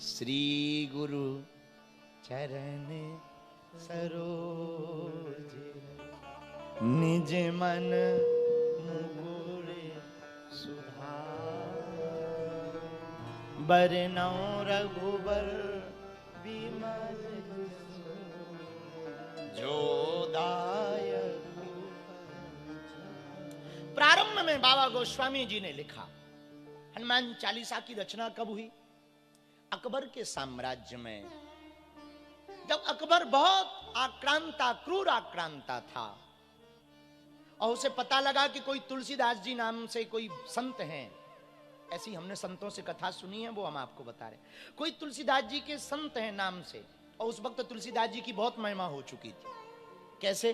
श्री गुरु चरण सरोज निज मन मुकुर सुधार बरनौ रघुबर विमल जो दायक। प्रारंभ में बाबा गोस्वामी जी ने लिखा, हनुमान चालीसा की रचना कब हुई? अकबर के साम्राज्य में, जब अकबर बहुत आक्रांता, क्रूर आक्रांता था और उसे पता लगा कि कोई तुलसीदास जी नाम से कोई संत हैं, ऐसी हमने संतों से कथा सुनी है, वो हम आपको बता रहे। कोई तुलसीदास जी के संत हैं नाम से, और उस वक्त तुलसीदास जी की बहुत महिमा हो चुकी थी। कैसे?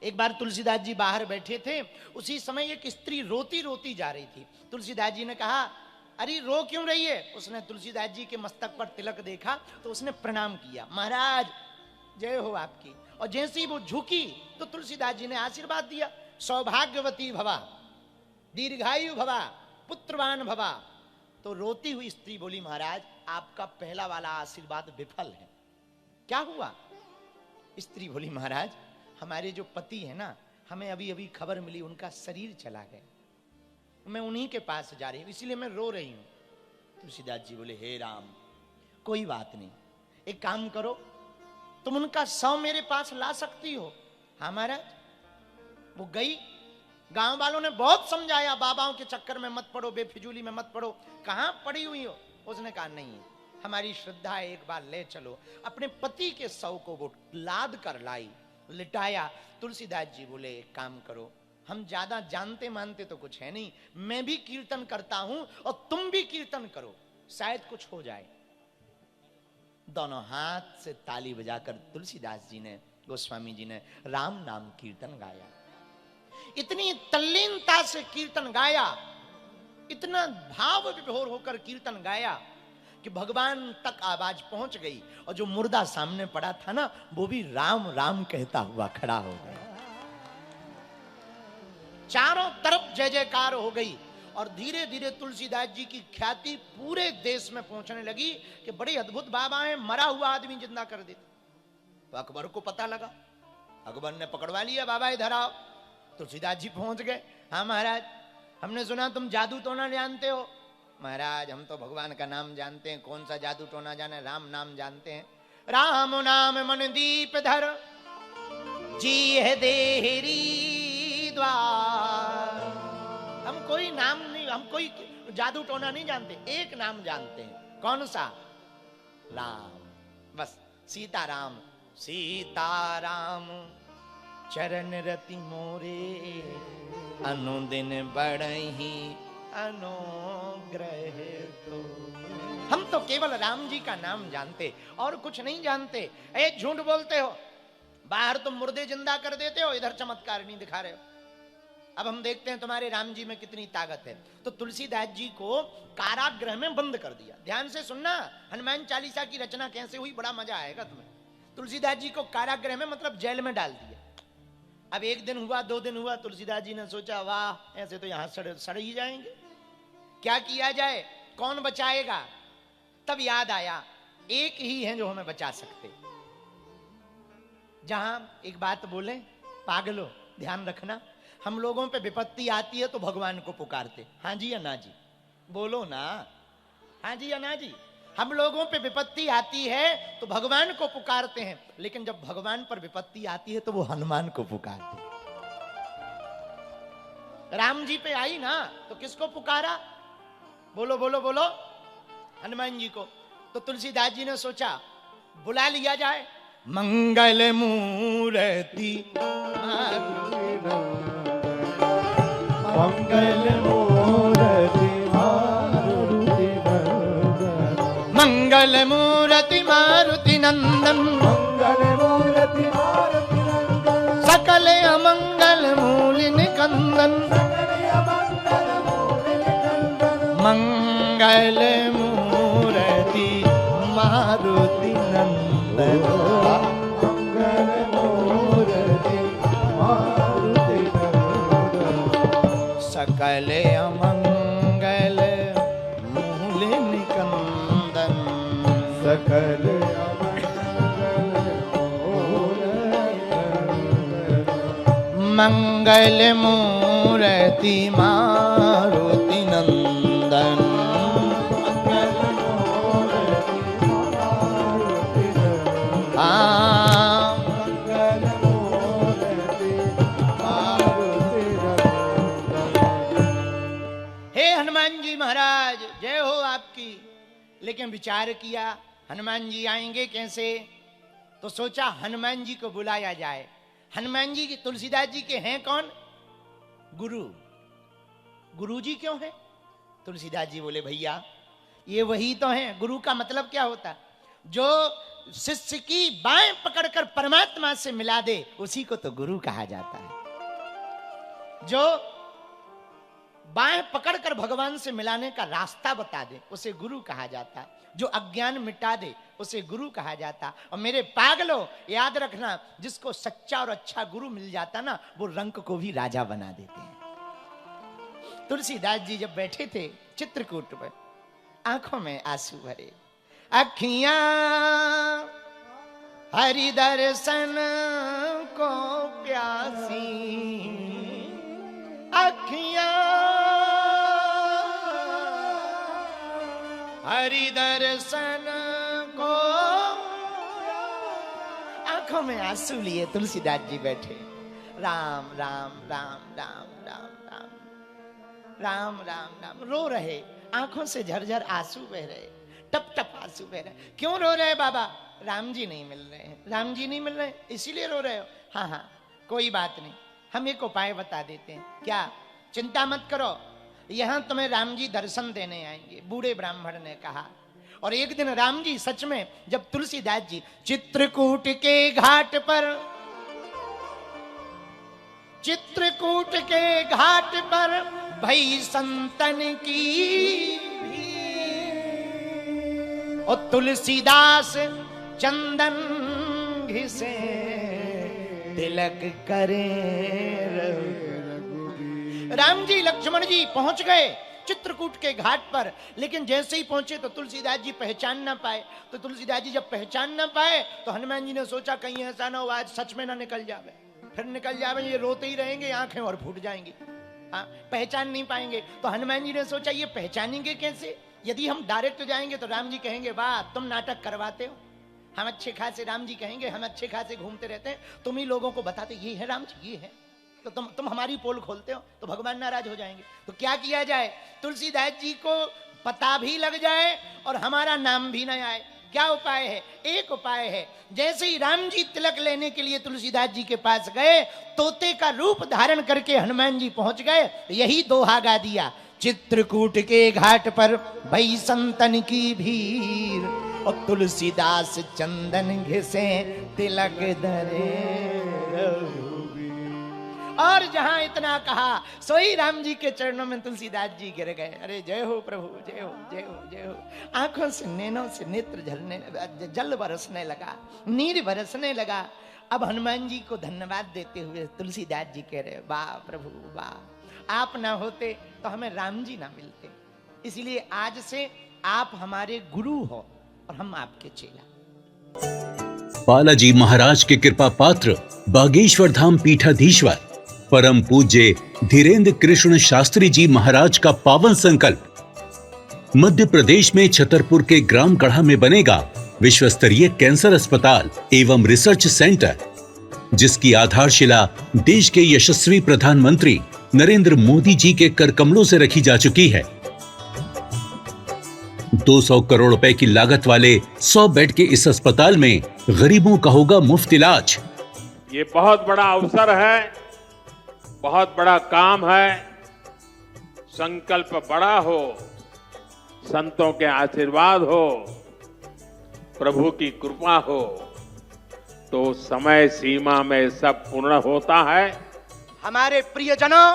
एक बार तुलसीदास जी बाहर बैठे थे, उसी समय एक स्त्री रोती रोती जा रही थी। तुलसीदास जी ने कहा, अरे रो क्यों रही है? उसने तुलसीदास जी के मस्तक पर तिलक देखा तो उसने प्रणाम किया, महाराज जय हो आपकी। और जैसे ही वो झुकी तो तुलसीदास जी ने आशीर्वाद दिया, सौभाग्यवती भवा, दीर्घायु भवा, पुत्रवान भवा। तो रोती हुई स्त्री बोली, महाराज आपका पहला वाला आशीर्वाद विफल है। क्या हुआ? स्त्री बोली, महाराज हमारे जो पति है ना, हमें अभी अभी खबर मिली उनका शरीर चला गया, मैं उन्हीं के पास जा रही हूं, इसीलिए मैं रो रही हूं। तुलसीदास जी बोले, हे राम कोई बात नहीं, एक काम करो, तुम उनका शव मेरे पास ला सकती हो? हाँ महाराज। वो गई, गांव वालों ने बहुत समझाया, बाबाओं के चक्कर में मत पड़ो, बेफिजूली में मत पड़ो, कहां पड़ी हुई हो? उसने कहा नहीं, हमारी श्रद्धा है, एक बार ले चलो। अपने पति के शव को वो लाद कर लाई, लिटाया। तुलसीदास जी बोले, एक काम करो, हम ज्यादा जानते मानते तो कुछ है नहीं, मैं भी कीर्तन करता हूं और तुम भी कीर्तन करो, शायद कुछ हो जाए। दोनों हाथ से ताली बजाकर तुलसीदास जी ने, गोस्वामी जी ने राम नाम कीर्तन गाया। इतनी तल्लीनता से कीर्तन गाया, इतना भाव विभोर होकर कीर्तन गाया कि भगवान तक आवाज पहुंच गई, और जो मुर्दा सामने पड़ा था ना, वो भी राम राम कहता हुआ खड़ा हो गया। चारों तरफ जय जयकार हो गई, और धीरे धीरे तुलसीदास जी की ख्याति पूरे देश में पहुंचने लगी कि बड़े अद्भुत बाबा हैं, मरा हुआ आदमी जिंदा कर देते। तो अकबर को पता लगा, अकबर ने पकड़वा लिया, बाबा इधर आओ। तुलसीदास जी पहुंच गए। हाँ महाराज, हमने सुना तुम जादू टोना जानते हो। महाराज हम तो भगवान का नाम जानते हैं, कौन सा जादू टोना जाने, राम नाम जानते हैं। राम नाम मन दीप धर जी है देहरी द्वार। हम कोई नाम नहीं, हम कोई जादू टोना नहीं जानते, एक नाम जानते हैं। कौन सा? राम, बस सीताराम। सीताराम चरण रति मोरे, अनुदिन बढ़हि अनुग्रह तो। हम तो केवल राम जी का नाम जानते और कुछ नहीं जानते। ए झूठ बोलते हो, बाहर तुम मुर्दे जिंदा कर देते हो, इधर चमत्कार नहीं दिखा रहे हो। अब हम देखते हैं तुम्हारे राम जी में कितनी ताकत है। तो तुलसीदास जी को कारागृह में बंद कर दिया। ध्यान से सुनना, हनुमान चालीसा की रचना कैसे हुई, बड़ा मजा आएगा तुम्हें। तुलसीदास जी को कारागृह में मतलब जेल में डाल दिया। अब एक दिन हुआ, 2 दिन हुआ, तुलसीदास जी ने सोचा, वाह ऐसे तो यहां सड़ ही जाएंगे, क्या किया जाए, कौन बचाएगा? तब याद आया, एक ही है जो हमें बचा सकते। जहां एक बात बोले, पागलो ध्यान रखना, हम लोगों पे विपत्ति आती है तो भगवान को पुकारते, हाँ जी या ना जी, बोलो ना, हाँ जी या ना जी। हम लोगों पे विपत्ति आती है तो भगवान को पुकारते हैं, लेकिन जब भगवान पर विपत्ति आती है तो वो हनुमान को पुकारते हैं। राम जी पे आई ना तो किसको पुकारा? बोलो बोलो बोलो, हनुमान जी को। तो तुलसीदास जी ने सोचा बुला लिया जाए। मंगल मूर्ति मंगल मूर्ति मंगल मूर्ति मारुति नंदन, मंगल मूर्ति मारुति नंदन, सकल अमंगल मूल निकंदन, मंगल मूर्ति मारुति नंदन, मंगल मूर्ति मारुति नंदन, सकल अमंगल मूल निकंदन, सकल मंगल मूर्ति मारुति नंदन हे हनुमान जी महाराज जय हो आपकी। लेकिन विचार किया हनुमान जी आएंगे कैसे, तो सोचा हनुमान जी को बुलाया जाए। हनुमान जी की तुलसीदास जी के हैं कौन? गुरु। गुरु जी क्यों है? तुलसीदास जी बोले भैया ये वही तो हैं। गुरु का मतलब क्या होता? जो शिष्य की बाएं पकड़कर परमात्मा से मिला दे उसी को तो गुरु कहा जाता है। जो बाएं पकड़कर भगवान से मिलाने का रास्ता बता दे उसे गुरु कहा जाता है। जो अज्ञान मिटा दे उसे गुरु कहा जाता। और मेरे पागलों याद रखना, जिसको सच्चा और अच्छा गुरु मिल जाता ना वो रंक को भी राजा बना देते हैं। तुलसीदास जी जब बैठे थे चित्रकूट पर, आंखों में आंसू भरे, अखियां हरि दर्शन को प्यासी, अखियां हरि दर्शन को, आंखों में आंसू लिए तुलसीदास जी बैठे। राम राम राम राम राम राम राम राम राम रो रहे, आंखों से झरझर आंसू बह रहे, टप टप आंसू बह रहे। क्यों रो रहे बाबा? राम जी नहीं मिल रहे हैं। राम जी नहीं मिल रहे इसीलिए रो रहे हो? हाँ हाँ कोई बात नहीं, हम एक उपाय बता देते हैं। क्या? चिंता मत करो, यहां तुम्हें राम जी दर्शन देने आएंगे, बूढ़े ब्राह्मण ने कहा। और एक दिन राम जी सच में जब तुलसीदास जी चित्रकूट के घाट पर, चित्रकूट के घाट पर भई संतन की और तुलसीदास चंदन घिसे तिलक करे। राम जी लक्ष्मण जी पहुंच गए चित्रकूट के घाट पर, लेकिन जैसे ही पहुंचे तो तुलसीदास जी पहचान ना पाए। तो तुलसीदास जी जब पहचान ना पाए तो हनुमान जी ने सोचा कहीं ऐसा ना हो आज सच में ना निकल जावे, फिर निकल जावे ये रोते ही रहेंगे, आंखें और फूट जाएंगी, हाँ पहचान नहीं पाएंगे। तो हनुमान जी ने सोचा ये पहचानेंगे कैसे? यदि हम डायरेक्ट जाएंगे तो राम जी कहेंगे वाह तुम नाटक करवाते हो, हम अच्छे खासे, राम जी कहेंगे हम अच्छे खासे घूमते रहते हैं, तुम ही लोगों को बताते ये है राम जी ये है, तो तुम हमारी पोल खोलते हो, तो भगवान नाराज हो जाएंगे। तो क्या किया जाए? तुलसीदास जी को पता भी लग जाए और हमारा नाम भी न आए। क्या उपाय है? एक उपाय है, जैसे ही राम जी तिलक लेने के लिए तुलसीदास जी के पास गए, तोते का रूप धारण करके हनुमान जी पहुंच गए, यही दोहा गा दिया, चित्रकूट के घाट पर भई संतन की भीड़ और तुलसीदास चंदन घिसे तिलक धरे। और जहां इतना कहा सोई राम जी के चरणों में तुलसीदास जी गिर गए। अरे जय हो प्रभु, जय हो जय हो जय हो। आंखों से नैनों से नेत्र झरने, जल बरसने लगा, नीर बरसने लगा। अब हनुमान जी को धन्यवाद देते हुए तुलसीदास जी कह रहे वाह प्रभु वाह, आप ना होते तो हमें राम जी ना मिलते, इसलिए आज से आप हमारे गुरु हो और हम आपके चेला। बालाजी महाराज के कृपा पात्र बागेश्वर धाम पीठाधीश्वर परम पूज्य धीरेन्द्र कृष्ण शास्त्री जी महाराज का पावन संकल्प। मध्य प्रदेश में छतरपुर के ग्राम गढ़ा में बनेगा विश्व स्तरीय कैंसर अस्पताल एवं रिसर्च सेंटर, जिसकी आधारशिला देश के यशस्वी प्रधानमंत्री नरेंद्र मोदी जी के कर कमलों से रखी जा चुकी है। 200 करोड़ रुपए की लागत वाले 100 बेड के इस अस्पताल में गरीबों का होगा मुफ्त इलाज। ये बहुत बड़ा अवसर है, बहुत बड़ा काम है। संकल्प बड़ा हो, संतों के आशीर्वाद हो, प्रभु की कृपा हो तो समय सीमा में सब पूर्ण होता है। हमारे प्रियजनों,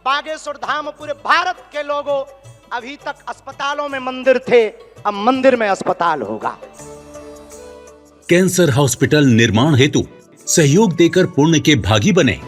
बागेश्वर धाम पूरे भारत के लोगों, अभी तक अस्पतालों में मंदिर थे, अब मंदिर में अस्पताल होगा। कैंसर हॉस्पिटल निर्माण हेतु सहयोग देकर पुण्य के भागी बने।